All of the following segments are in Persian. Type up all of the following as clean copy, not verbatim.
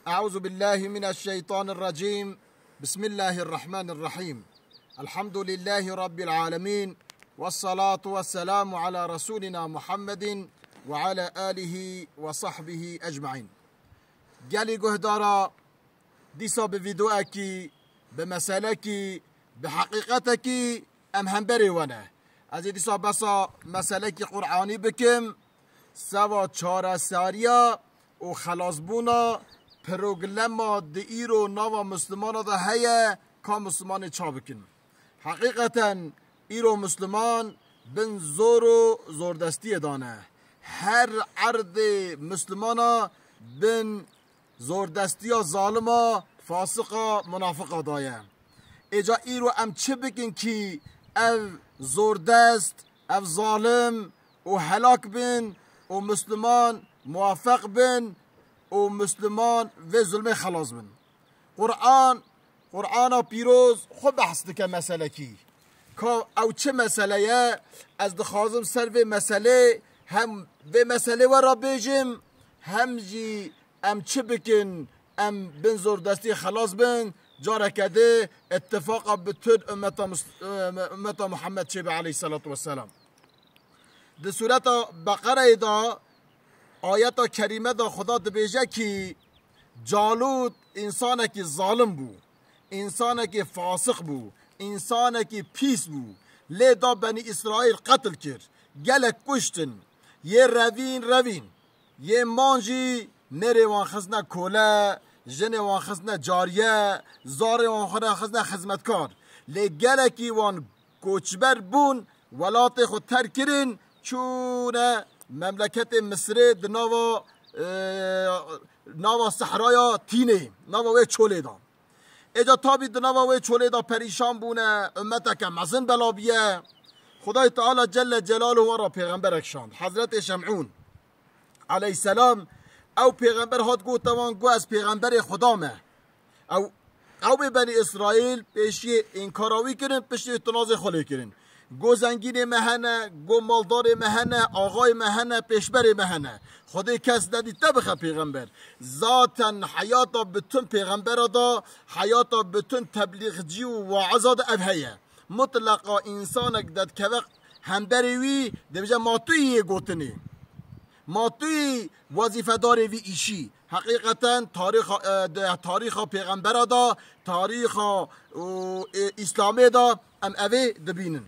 أعوذ بالله من الشيطان الرجيم. بسم الله الرحمن الرحيم. الحمد لله رب العالمين، والصلاة والسلام على رسولنا محمد وعلى آله وصحبه أجمعين. قالي قهدارا ديسا بفيديوكي بمسالكي بحقيقتكي أم همبري وانا از ديسا بسا مسالكي قرآني بكم سوا چارة ساريا و خلاص بونا پروگلما دی ایرو نوا مسلمان دا هیا کا مسلمان چا بکن. حقیقتا ایرو مسلمان بن زور و زوردستی دانه. هر عرض مسلمانا بن زوردستی ظالما فاسقا منافقا دایه. اجا ایرو ام چه بکن کی او زوردست او ظالم و هلاک بن و مسلمان موافق بن و مسلمان و ظلم خلاص بن. قرآن پیروز خوب بحث دکه مسئله کی که او چه مسئله از دخوازم سر و مسئله هم و مسئله و را بیجم هم جی ام چه بکن ام بن زور دستی خلاص بن جاره کده اتفاق بتود امت محمد شیبه علیه الصلاة والسلام. ده صورت بقره دا آیت کریمه دا خدا دبیجه کی جالوت انسانه کی ظالم بو، انسانه کی فاسق بو، انسانه کی پیس بو، لی دا بنی اسرائیل قتل کرد، گلک کشتن، یه روین، یه مانجی نره وان خزنه کوله، جن وان خزنه جاریه، زار وان خزنه خدمتکار، لی گلکی وان کوچبر بون ولات خود تر کرن چونه مملکت مصر ناوا صحرایا تینه ناوا وی چوله دا اجا تابی ناوا وی چوله دا پریشان بونه امتا که مزن بلا بیه. خدای تعالی جل جلاله و را پیغمبر اکشاند حضرت شمعون علیه السلام او پیغمبر هات گوتوان گو از پیغمبر خدا مه او به بنی اسرائیل پیشی انکاراوی کرن پیشی تناز خالی کرن گو زنگین مهنه، گو مالدار مهنه، آقای مهنه، پیشبر مهنه. خدای کس ندید تبخه پیغمبر ذاتا حیاتا بتون پیغمبر دا حیاتا بتون تبلیغ جی و وعظاد ابهیه مطلقا انسانک داد که وقت همبروی دبجه ما توی گوتنی ما توی وظیفه داری وی ایشی. حقیقتا تاریخ پیغمبر دا تاریخ اسلامی دا ام اوه دبینن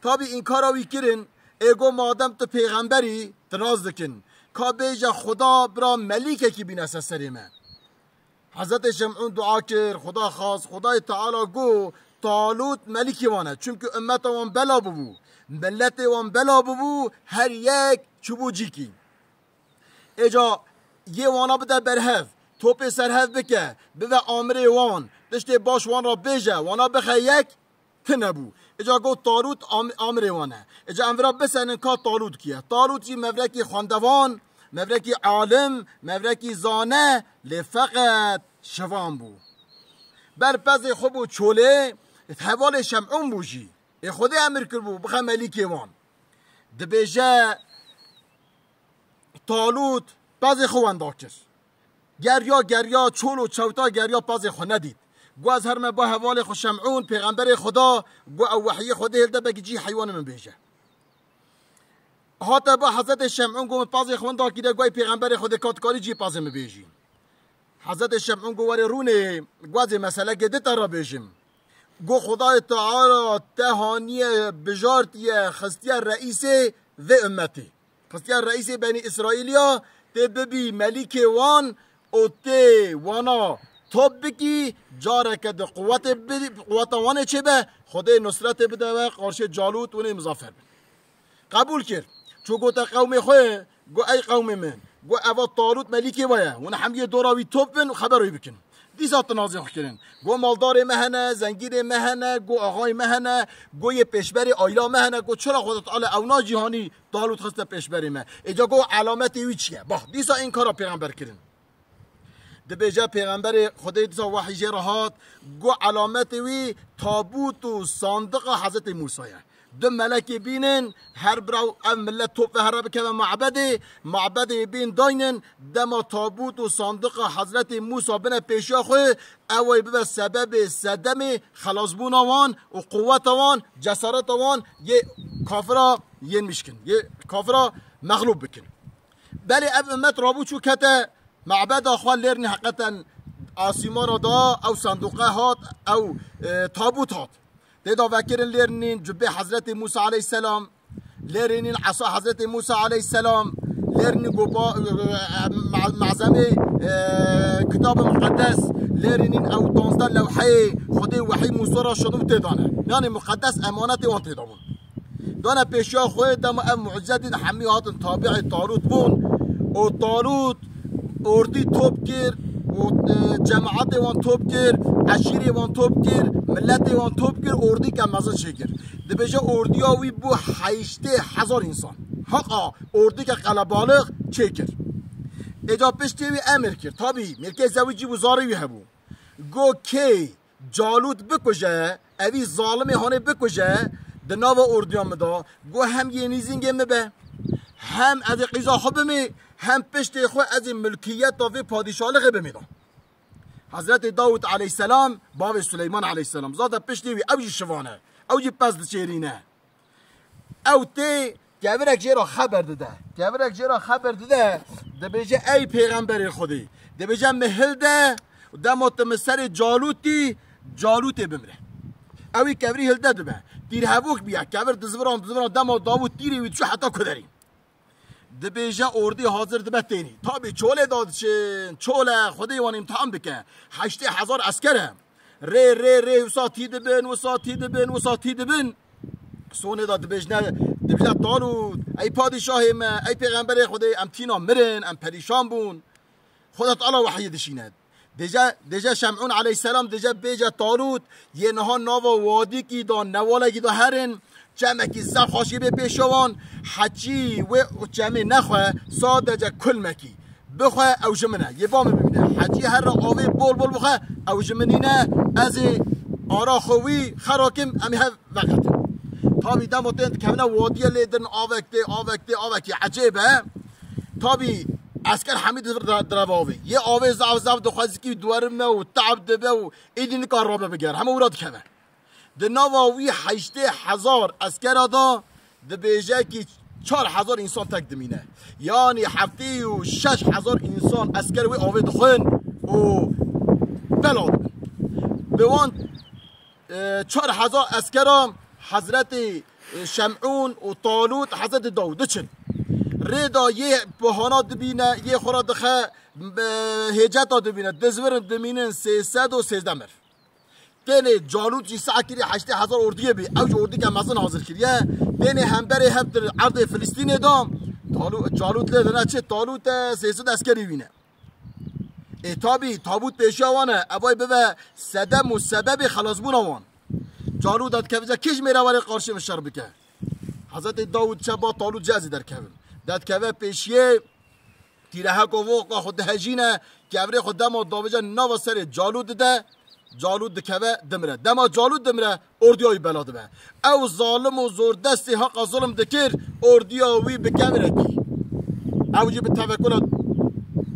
تابی این کاراوی کرن ایگو مادم تو پیغمبری تناز دکن که بیجا خدا برا ملیکه کی بین اساس سریمه. حضرت شمعون دعا کر خدا خواست خدای تعالی گو طالوت ملیکی وانه چونکه امت وان بلا ببو ملت وان بلا ببو هر یک چوبو جی کی ایجا یه وانا بده برهف توپ سرهف بکه بده آمره وان دشته باش وان را بیجه وانا بخه یک تنبو اجا گو طالوت آمره وانه اجا انورا بسنن که طالوت کیه طالوت جی مورکی خواندوان مورکی عالم مورکی زانه لفقط شوان بو بر پز خوبو چوله حوال شمعون بوشی خود امر کر بو بخه ملیکی وان دبیجه طالوت پز خوان داکر گریا چول و چوتا گریا پز خو ندید گو از هرمه با حوال خو شمعون پیغمبر خدا گو او وحی خود هلده بگی جی حیوان من بیجه هاتا با حضرت شمعون گو پازی خوان دا کیده گوی پیغمبر خود کاتکاری جی پازی من بیجی. حضرت شمعون گو وری رونه گو از مسئله گده تا را بیجیم گو خدای تعالی تهانی بجارتی خستی رئیس و امتی خستی رئیس بنی اسرائیلیا تی ببی ملیک وان او تی وانا توب بکی جاره که ده قوت وانه چه به خدای نصرت بده و قارش جالوت ونه مظافر بده قبول کرد چو گوتا قوم خواه گو ای قوم من گو اوا طالوت ملیکی وایه ونه همیه دوراوی توب بن و خبروی بکن دیسا تنازع کرن گو مالدار مهنه زنگیر مهنه گو آقای مهنه گو یه پیشبری آیلا مهنه گو چرا خودت آله اونا جهانی طالوت خسته پیشبری مه ایجا گو علامتی وی چیه با دیسا این کارا پیغمبر کرن دبیجه پیغمبر خدای دیسا وحی جرهات گو علامت وی تابوت و صندوق حضرت موسیه دو ملکی بینن هر براو ام ملت توپ هر بکه معبد بین داینن دما تابوت و صندوق حضرت موسی بن پیشا خو اوی به سبب صدم خلاص بون وان و قوت وان جسارت وان یه کافرا ین میشکن یه کافرا مغلوب بکن بله امت رابو چو کته معبد اخوان لرنی حقیقتا آسیما دا او صندوقه هات او تابوت هات دیدا وکرن لرنین جبه حضرت موسی علیه السلام لرنین عصا حضرت موسی علیه السلام لرنین گوبا معظم کتاب مقدس لرنین او 12 لوحه خودی وحی موسی را شنو تدانه یعنی مقدس امانت وان تدامون دانا پیشیا خود دم معجزات حمی هات تابع طالوت بون و طالوت اردی توپ کرد و جماعت وان توپ کرد عشیره وان توپ کرد ملت وان توپ کرد اردی که مزه شکر دبیجه اردیاوی بو 80,000 انسان حقا اردی که قلبالغ چکر اجا پشتیوی امر کرد تابی ملکه زویجی بزاروی هبو گو کی جالوت بکشه اوی ظالمی هانه بکشه دناو اردیان مدا گو هم یه نیزینگه مبه هم از قیزا خبمی هم پشت خو از ملکیت و پادشاهی بمیدن حضرت داود علیه السلام باب سلیمان علیه السلام زاده پشتی وی اوجی شوانه اوجی پس چیرینه او تی گورک جیرا خبر داده دبیجه ای پیغمبر خودی دبیجه مهل ده دمات مسر جالوت بمره اوی کوری هل ده دبه تیر هفوک بیا کور دزبران دمات داود تیری وی چو حتا کدرین دبیجه اردی حاضر دبه تینی تابی چوله دادشن چوله خودی وان امتحان بکن 80,000 اسکره ری وساتی دبن سونه داد دبیجه طالوت ای پادشاه ما ای پیغمبر خودی امتینا مرن ام پریشان بون خدا تعالی وحی دشیند دیجا شمعون علیه السلام دیجا بیجا طالوت یه نها ناوا وادی کی دا نواله کی دا هرن جمع کی زب خاشی به پیشوان حجی و جمع نخواه ساده کل مکی بخواه او جمنه یه بام ببینه حجی هر را آوه بول بخواه او جمنینه از آرا خوی خراکم امی ها وقت تابی دموتند کمنه وادی لیدن آوکتی عجیبه تابی اسکر حمید درواوی یه آوه زعو دخوازی که دوارمه و تعب دبه و ایدی نکار رابه بگر همه اوراد کمه ده نواوی 80,000 اسکر دا ده بیجه که 4,000 انسان تک دمینه یعنی 6,000 انسان اسکر وی آوه دخون و بلاد به وان 4,000 اسکر حضرت شمعون و طالوت حضرت داود چن ریدا یه بهانات دبینه یه خورا دخه هجت دبینه دزورن دمینن 313 مر تینه جالوت جی سعی کری 80,000 اردیه بی اوج اردی که مزن حاضر کریه تینه همبره هم در عرض فلسطین دام جالوت لیدنه چه طالوت 300 اسکری بینه اتابی تابوت پیشاوانه اوای به صدم و سبب خلاص بونوان جالوت داد که کش میره ولی قارشه مشر بکه حضرت داود چه با طالوت جازی در کبن داد که پیشیه تیره ها وقا خود هجینه که اوری خود دما داوجه نو سر جالوت ده جالوت دکوه دمره دما جالوت دمره اردیای بلاده به او ظالم و زور دستی حق ظلم دکر اردیاوی بکمره کی اوجی به توکل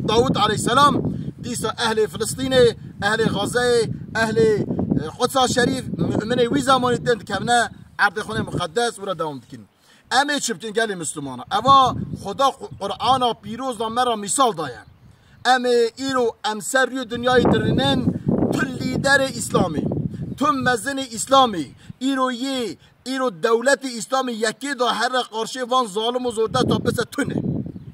داود علیه السلام دیسا اهل فلسطین اهل غزه اهل قدس شریف من وی زمانی تند کمنه عرض خونه مقدس ورا دوام دکن امی چپتین گلی مسلمانه اوا خدا قرآن پیروز مرا مثال دایم امی ایرو امسر ریو دنیای درنن تو لیدر اسلامی تو مزن اسلامی ایرو دولت اسلامی یکی دا هر قارشه وان ظالم و زورده تا پس تونه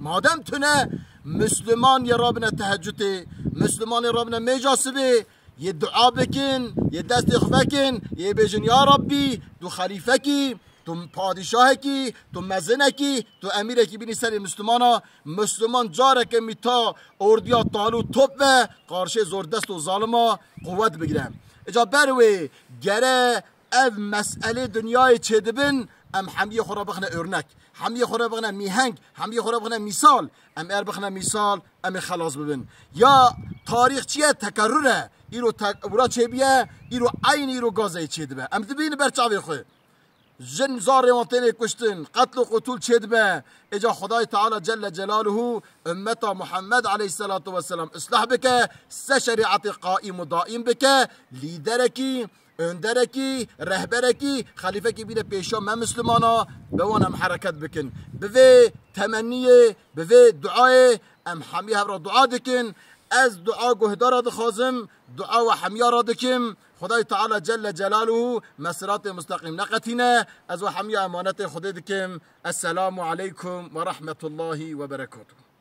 مادم تونه مسلمان یه رابنه تهجده مسلمان یه رابنه میجاسبه یه دعا بکن یه دست خفکن یه بیجن یا ربی تو خلیفه کی تو پادشاه کی تو مزنه کی تو امیر کی بینی سر مسلمان جاره که میتا اردیا طالوت توپ و قارشه زوردست و ظالما قوت بگیرم اجا بروی گره او مسئله دنیای چه دبن ام حمیه خورا بخنه ارنک حمیه خورا بخنه میهنگ حمیه خورا بخنه مثال ام ار بخنه مثال ام خلاص ببن یا تاریخ چیه تکرره ایرو ورا چه بیه ایرو عین ایرو گازه چه دبه ام دبین برچاوی خوی جن زار وانتين كشتن قتل و قتول چدبه اجا خدای تعالی جل جلاله امت محمد علیه الصلاة والسلام اصلاح بك سه شریعت قائم و دائم بك لیدرکی اندرکی رهبرکی خلیفه کی بینه پیشا ما مسلمانا بوانم حرکت بکن بوی تمنیه بوی دعای ام حمی هفرا دعا دکن از دعا گهدار دخوازم دعا و حمیه را دکم خدای تعالی جل جلاله مسرات مستقیم نقتینه از و حمیه امانت خدای دکم السلام علیکم و رحمت الله و برکاته